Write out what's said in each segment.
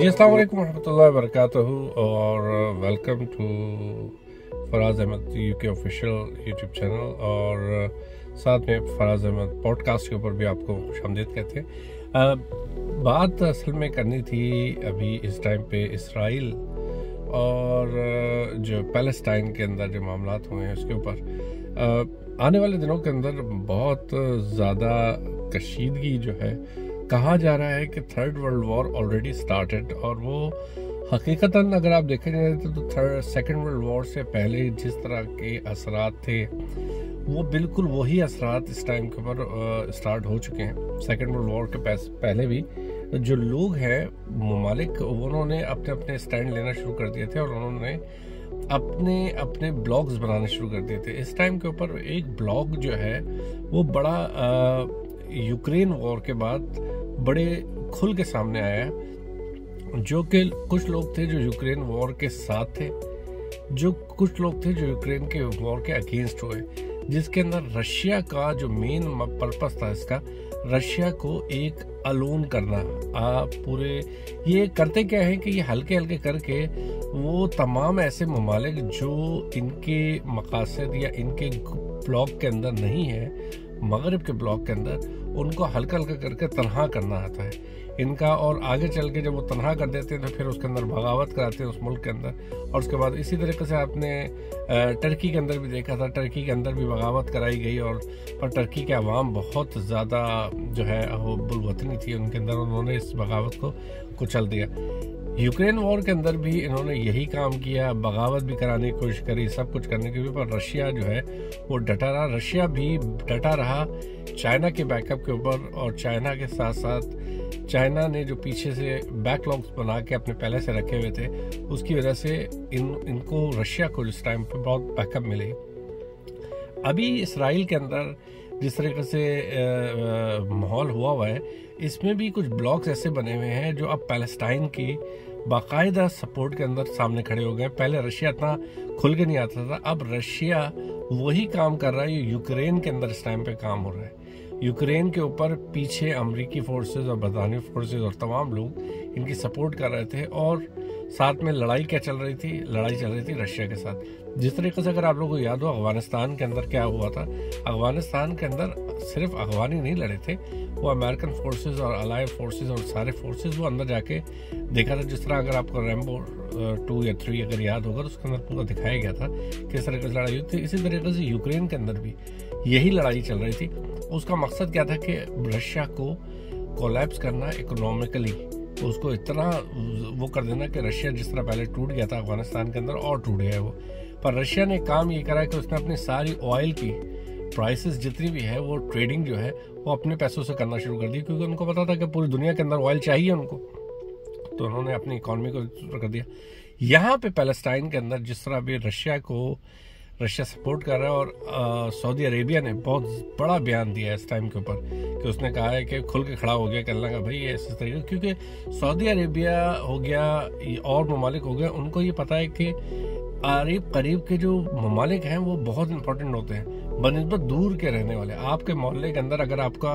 अस्सलाम वालेकुम रहमतुल्लाहि वबरकातुहू और welcome to Faraz Ahmad UK official YouTube channel और साथ में फराज अहमद पॉडकास्ट के ऊपर भी आपको खुशामदीद कहते हैं। बात असल में करनी थी अभी इस टाइम पे इसराइल और जो पैलेस्टाइन के अंदर जो मामलात हुए हैं उसके ऊपर आने वाले दिनों के अंदर बहुत ज़्यादा कशीदगी जो है, कहा जा रहा है कि third world war already started और वो हकीकतन अगर आप देखें जाए तो सेकेंड वर्ल्ड वॉर से पहले जिस तरह के असरात थे वो बिल्कुल वही असरात इस टाइम के ऊपर स्टार्ट हो चुके हैं। सेकेंड वर्ल्ड वॉर के पहले भी जो लोग हैं ममालिक उन्होंने अपने अपने स्टैंड लेना शुरू कर दिए थे और उन्होंने अपने अपने ब्लॉग्स बनाने शुरू कर दिए थे। इस टाइम के ऊपर एक ब्लॉग जो है वो बड़ा यूक्रेन वॉर के बाद बड़े खुल के सामने आया, जो कि कुछ लोग थे जो यूक्रेन वॉर के साथ थे, जो कुछ लोग थे जो यूक्रेन के वॉर के अगेंस्ट हुए, जिसके अंदर रशिया का जो मेन पर्पस था इसका, रशिया को एक अलोन करना। आप पूरे ये करते क्या है कि ये हल्के हल्के करके वो तमाम ऐसे ममालिक जो इनके मकासद या इनके ब्लॉक के अंदर नहीं है, मगरिब के ब्लॉक के अंदर, उनको हल्का हल्का करके तनहा करना आता है इनका। और आगे चल के जब वो तनहा कर देते हैं तो फिर उसके अंदर बगावत कराते हैं उस मुल्क के अंदर। और उसके बाद इसी तरीके से आपने टर्की के अंदर भी देखा था, टर्की के अंदर भी बगावत कराई गई और पर टर्की के अवाम बहुत ज़्यादा जो है वो बुलवतनी थी उनके अंदर, उन्होंने इस बगावत को कुचल दिया। यूक्रेन वॉर के अंदर भी इन्होंने यही काम किया, बगावत भी कराने की कोशिश करी, सब कुछ करने के भी, पर रशिया जो है वो डटा रहा। रशिया भी डटा रहा चाइना के बैकअप के ऊपर, और चाइना के साथ साथ चाइना ने जो पीछे से बैकलॉग्स बना के अपने पहले से रखे हुए थे उसकी वजह से इनको रशिया को इस टाइम पे बहुत बैकअप मिले। अभी इसराइल के अंदर जिस तरीके से माहौल हुआ है, इसमें भी कुछ ब्लॉक्स ऐसे बने हुए हैं जो अब पैलेस्टाइन की बाकायदा सपोर्ट के अंदर सामने खड़े हो गए। पहले रशिया इतना खुल के नहीं आता था, अब रशिया वही काम कर रहा है यूक्रेन के अंदर इस टाइम पे काम हो रहा है। यूक्रेन के ऊपर पीछे अमेरिकी फोर्सेस और बरतानवी फोर्सेस और तमाम लोग इनकी सपोर्ट कर रहे थे, और साथ में लड़ाई क्या चल रही थी, लड़ाई चल रही थी रशिया के साथ। जिस तरीके से अगर आप लोगों को याद हो अफगानिस्तान के अंदर क्या हुआ था, अफगानिस्तान के अंदर सिर्फ अफगानी नहीं लड़े थे, वो अमेरिकन फोर्सेस और अलाइड फोर्सेस और सारे फोर्सेस वो अंदर जाके देखा था। जिस तरह अगर आपको रैम्बो 2 या 3 अगर याद होगा तो उसके अंदर पूरा दिखाया गया था किस तरीके से लड़ाई हुई थी। इसी तरीके से यूक्रेन के अंदर भी यही लड़ाई चल रही थी। उसका मकसद क्या था कि रशिया को कोलैप्स करना इकोनॉमिकली, उसको इतना वो कर देना कि रशिया जिस तरह पहले टूट गया था अफगानिस्तान के अंदर और टूट गया वो। पर रशिया ने काम ये करा कि उसने अपनी सारी ऑयल की प्राइसेस जितनी भी है वो ट्रेडिंग जो है वो अपने पैसों से करना शुरू कर दी, क्योंकि उनको पता था कि पूरी दुनिया के अंदर ऑयल चाहिए उनको, तो उन्होंने अपनी इकॉनमी को कर दिया। यहाँ पे पैलेस्टाइन के अंदर जिस तरह भी रशिया सपोर्ट कर रहा है, और सऊदी अरेबिया ने बहुत बड़ा बयान दिया है इस टाइम के ऊपर कि उसने कहा है कि खुल के खड़ा हो गया कहने लगा भाई ये इस तरीके, क्योंकि सऊदी अरेबिया हो गया और ममालिक हो गया, उनको ये पता है कि करीब के जो ममालिक हैं वो बहुत इंपॉर्टेंट होते हैं बनिस्बत दूर के रहने वाले। आपके मोहल्ले के अंदर अगर आपका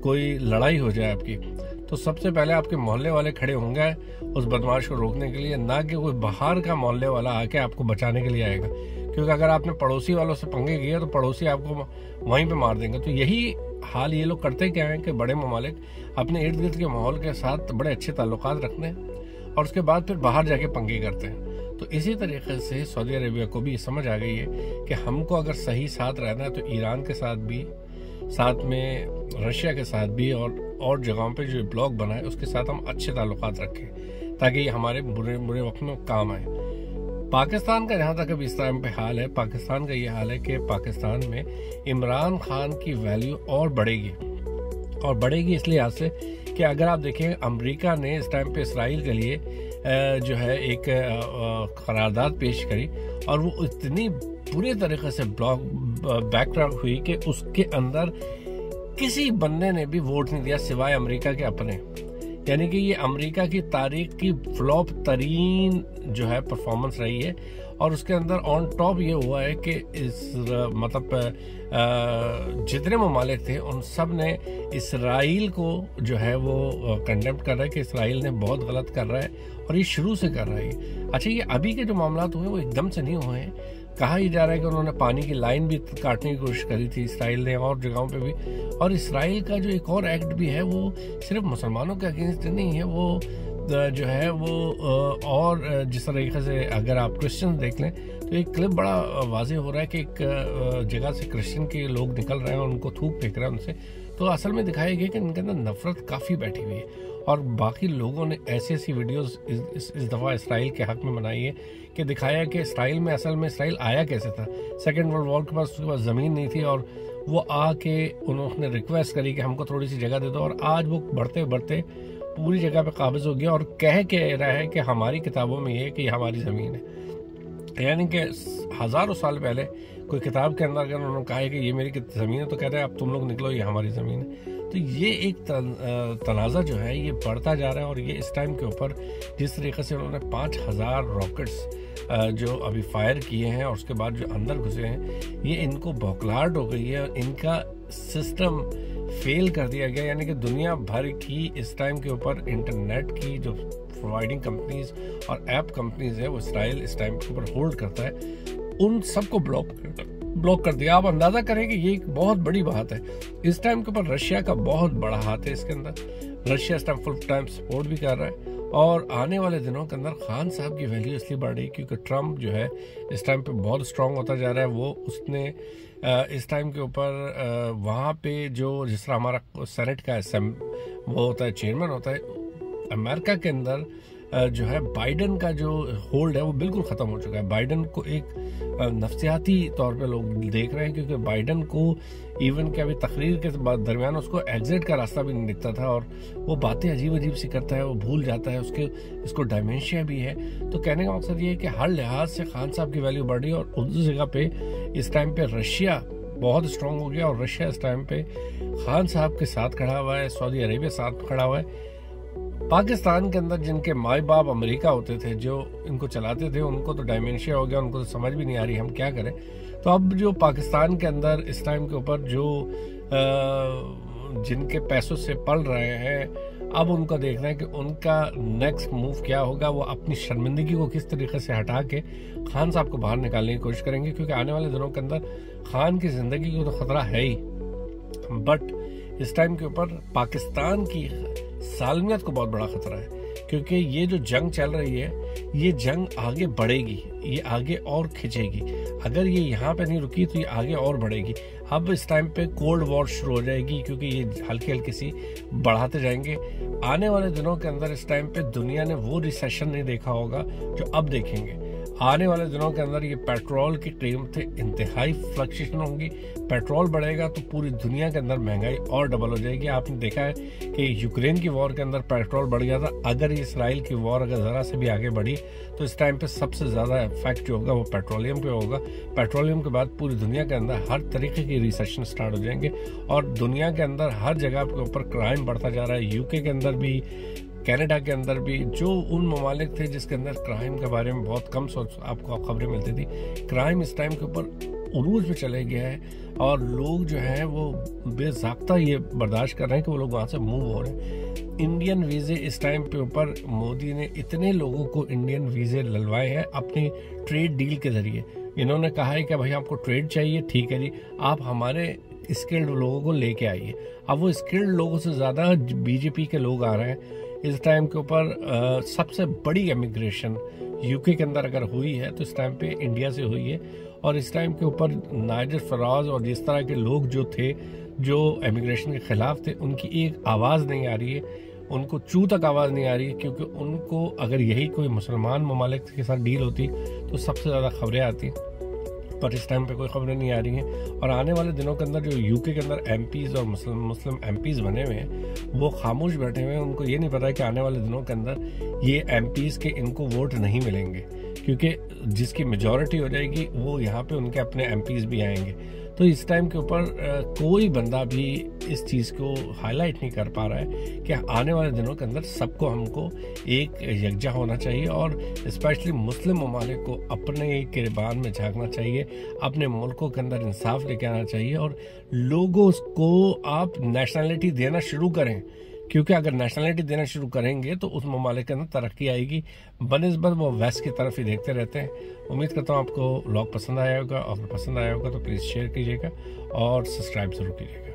कोई लड़ाई हो जाए आपकी, तो सबसे पहले आपके मोहल्ले वाले खड़े होंगे उस बदमाश को रोकने के लिए, ना कि कोई बाहर का मोहल्ले वाला आके आपको बचाने के लिए आएगा। क्योंकि अगर आपने पड़ोसी वालों से पंगे किए तो पड़ोसी आपको वहीं पे मार देंगे। तो यही हाल ये लोग करते क्या है कि बड़े ममालिक अपने इर्द गिर्द के माहौल के साथ बड़े अच्छे ताल्लुकात रखते हैं और उसके बाद फिर बाहर जाके पंगे करते हैं। तो इसी तरीके से सऊदी अरेबिया को भी ये समझ आ गई है कि हमको अगर सही साथ रहना है तो ईरान के साथ भी, साथ में रशिया के साथ भी, और जगहों पे जो ब्लॉक बना है उसके साथ हम अच्छे ताल्लुकात रखें ताकि ये हमारे बुरे बुरे वक्त में काम आए। पाकिस्तान का जहाँ तक अभी इस टाइम पे हाल है, पाकिस्तान का ये हाल है कि पाकिस्तान में इमरान खान की वैल्यू और बढ़ेगी इसलिए आज से कि अगर आप देखें अमेरिका ने इस टाइम पे इसराइल के लिए जो है एक करारदाद पेश करी, और वो इतनी बुरे तरीके से बैकड्रॉप हुई कि उसके अंदर किसी बंदे ने भी वोट नहीं दिया सिवाय अमेरिका के अपने। यानी कि ये अमेरिका की तारीख की फ्लॉप तरीन जो है परफॉर्मेंस रही है, और उसके अंदर ऑन टॉप ये हुआ है कि इस मतलब जितने ममालिक थे उन सब ने इसराइल को जो है वो कंडेम कर रहा है कि इसराइल ने बहुत गलत कर रहा है और ये शुरू से कर रहा है। अच्छा, ये अभी के जो मामला हुए वो एकदम से नहीं हुए हैं। कहा ही जा रहा है कि उन्होंने पानी की लाइन भी काटने की कोशिश करी थी इसराइल ने और जगहों पे भी। और इसराइल का जो एक और एक्ट भी है वो सिर्फ मुसलमानों के अगेंस्ट नहीं है, वो जो है वो और जिस तरीके से अगर आप क्रिश्चियन देख लें तो एक क्लिप बड़ा वाज़ेह हो रहा है कि एक जगह से क्रिश्चियन के लोग निकल रहे हैं और उनको थूक फेंक रहे हैं उनसे, तो असल में दिखाया गया कि इनके अंदर नफरत काफ़ी बैठी हुई है। और बाकी लोगों ने ऐसी ऐसी वीडियोस इस दफ़ा इसराइल के हक़ में बनाई है कि दिखाया कि इसराइल में असल में इसराइल आया कैसे था। सेकेंड वर्ल्ड वॉर के पास उसके पास ज़मीन नहीं थी और वो आके उन्होंने रिक्वेस्ट करी कि हमको थोड़ी सी जगह दे दो, और आज वो बढ़ते बढ़ते पूरी जगह पे काबिज हो गया और कह के रहा है कि हमारी किताबों में ये कि हमारी ज़मीन है। यानी कि हज़ारों साल पहले कोई किताब के अंदर अगर उन्होंने कहा है कि ये मेरी ज़मीन है तो कहते हैं अब तुम लोग निकलो, ये हमारी ज़मीन है। तो ये एक तनाज़ा जो है ये बढ़ता जा रहा है। और ये इस टाइम के ऊपर जिस तरीके से उन्होंने 5000 रॉकेट्स जो अभी फायर किए हैं और उसके बाद जो अंदर घुसे हैं, ये इनको बौखलाहट हो गई है, इनका सिस्टम फेल कर दिया गया। यानी कि दुनिया भर की इस टाइम के ऊपर इंटरनेट की जो प्रोवाइडिंग कंपनीज और ऐप कंपनीज है वो इसराइल इस टाइम के ऊपर होल्ड करता है, उन सबको ब्लॉक कर दिया। आप अंदाजा करें कि ये एक बहुत बड़ी बात है। इस टाइम के ऊपर रशिया का बहुत बड़ा हाथ है इसके अंदर। रशिया इस टाइम फुल टाइम सपोर्ट भी कर रहा है और आने वाले दिनों के अंदर खान साहब की वैल्यू इसलिए बढ़ रही है क्योंकि ट्रम्प जो है इस टाइम पे बहुत स्ट्रांग होता जा रहा है। वो उसने इस टाइम के ऊपर वहाँ पे जो जिस तरह हमारा सेनेट का वो होता है, चेयरमैन होता है, अमेरिका के अंदर जो है बाइडन का जो होल्ड है वो बिल्कुल ख़त्म हो चुका है। बाइडन को एक नफसियाती तौर पे लोग देख रहे हैं क्योंकि बाइडन को इवन कि अभी तकरीर के दरमियान उसको एग्जिट का रास्ता भी नहीं दिखता था और वो बातें अजीब अजीब सी करता है, वो भूल जाता है, इसको डायमेंशिया भी है। तो कहने का मकसद ये है कि हर लिहाज से खान साहब की वैल्यू बढ़ रही है और उस जगह पे इस टाइम पे रशिया बहुत स्ट्रांग हो गया और रशिया इस टाइम पे खान साहब के साथ खड़ा हुआ है, सऊदी अरेबिया साथ खड़ा हुआ है। पाकिस्तान के अंदर जिनके माए बाप अमेरिका होते थे जो इनको चलाते थे, उनको तो डायमेंशिया हो गया, उनको तो समझ भी नहीं आ रही हम क्या करें। तो अब जो पाकिस्तान के अंदर इस टाइम के ऊपर जो जिनके पैसों से पल रहे हैं, अब उनको देखना है कि उनका नेक्स्ट मूव क्या होगा। वो अपनी शर्मिंदगी को किस तरीके से हटा के खान साहब को बाहर निकालने की कोशिश करेंगे क्योंकि आने वाले दिनों के अंदर खान की जिंदगी को तो खतरा है ही, बट इस टाइम के ऊपर पाकिस्तान की सालमियत को बहुत बड़ा खतरा है क्योंकि ये जो जंग चल रही है ये जंग आगे बढ़ेगी, ये आगे और खिंचेगी। अगर ये यहाँ पे नहीं रुकी तो ये आगे और बढ़ेगी। अब इस टाइम पे कोल्ड वॉर शुरू हो जाएगी क्योंकि ये हल्की हल्की सी बढ़ाते जाएंगे। आने वाले दिनों के अंदर इस टाइम पे दुनिया ने वो रिसेशन नहीं देखा होगा जो अब देखेंगे। आने वाले दिनों के अंदर ये पेट्रोल की कीमतें इंतहाई फ्लक्चुएशन होंगी। पेट्रोल बढ़ेगा तो पूरी दुनिया के अंदर महंगाई और डबल हो जाएगी। आपने देखा है कि यूक्रेन की वॉर के अंदर पेट्रोल बढ़ गया था। अगर इसराइल की वॉर अगर ज़रा से भी आगे बढ़ी तो इस टाइम पे सबसे ज़्यादा इफेक्ट जो होगा वो पेट्रोलियम पे होगा। पेट्रोलियम के बाद पूरी दुनिया के अंदर हर तरीके की रिसेशन स्टार्ट हो जाएंगे और दुनिया के अंदर हर जगह के ऊपर क्राइम बढ़ता जा रहा है। यूके के अंदर भी, कनाडा के अंदर भी, जो उन ममालिक थे जिसके अंदर क्राइम के बारे में बहुत कम आपको खबरें मिलती थी, क्राइम इस टाइम के ऊपर उरूज पे चले गया है और लोग जो हैं वो बेज़ाब्ता ये बर्दाश्त कर रहे हैं कि वो लोग वहाँ से मूव हो रहे हैं। इंडियन वीज़े इस टाइम पे ऊपर मोदी ने इतने लोगों को इंडियन वीज़े ललवाए हैं अपनी ट्रेड डील के ज़रिए। इन्होंने कहा है कि भाई आपको ट्रेड चाहिए, ठीक है जी, आप हमारे स्किल्ड लोगों को लेके आइए। अब वो स्किल्ड लोगों से ज़्यादा बीजेपी के लोग आ रहे हैं इस टाइम के ऊपर। सबसे बड़ी इमिग्रेशन यूके के अंदर अगर हुई है तो इस टाइम पे इंडिया से हुई है और इस टाइम के ऊपर नाइजर फराज और जिस तरह के लोग जो थे जो इमिग्रेशन के खिलाफ थे उनकी एक आवाज़ नहीं आ रही है, उनको चू तक आवाज़ नहीं आ रही है क्योंकि उनको अगर यही कोई मुसलमान ममालिक के साथ डील होती तो सबसे ज़्यादा खबरें आती, पर इस टाइम पे कोई खबरें नहीं आ रही हैं। और आने वाले दिनों के अंदर जो यूके के अंदर एमपीज़ और मुस्लिम एमपीज़ बने हुए हैं वो खामोश बैठे हुए हैं। उनको ये नहीं पता है कि आने वाले दिनों के अंदर ये एमपीज़ के इनको वोट नहीं मिलेंगे क्योंकि जिसकी मेजॉरिटी हो जाएगी वो यहाँ पे उनके अपने एमपीज़ भी आएंगे। तो इस टाइम के ऊपर कोई बंदा भी इस चीज़ को हाईलाइट नहीं कर पा रहा है कि आने वाले दिनों के अंदर सबको हमको एक यकजा होना चाहिए और स्पेशली मुस्लिम ममालिक को अपने गिरबान में झांकना चाहिए, अपने मुल्कों के अंदर इंसाफ लेके आना चाहिए और लोगों को आप नेशनलिटी देना शुरू करें, क्योंकि अगर नेशनलिटी देना शुरू करेंगे तो उस ममालिक के अंदर तरक्की आएगी। बनिस्बत वो वेस्ट की तरफ ही देखते रहते हैं। उम्मीद करता हूँ आपको व्लॉग पसंद आया होगा, और पसंद आया होगा तो प्लीज़ शेयर कीजिएगा और सब्सक्राइब ज़रूर कीजिएगा।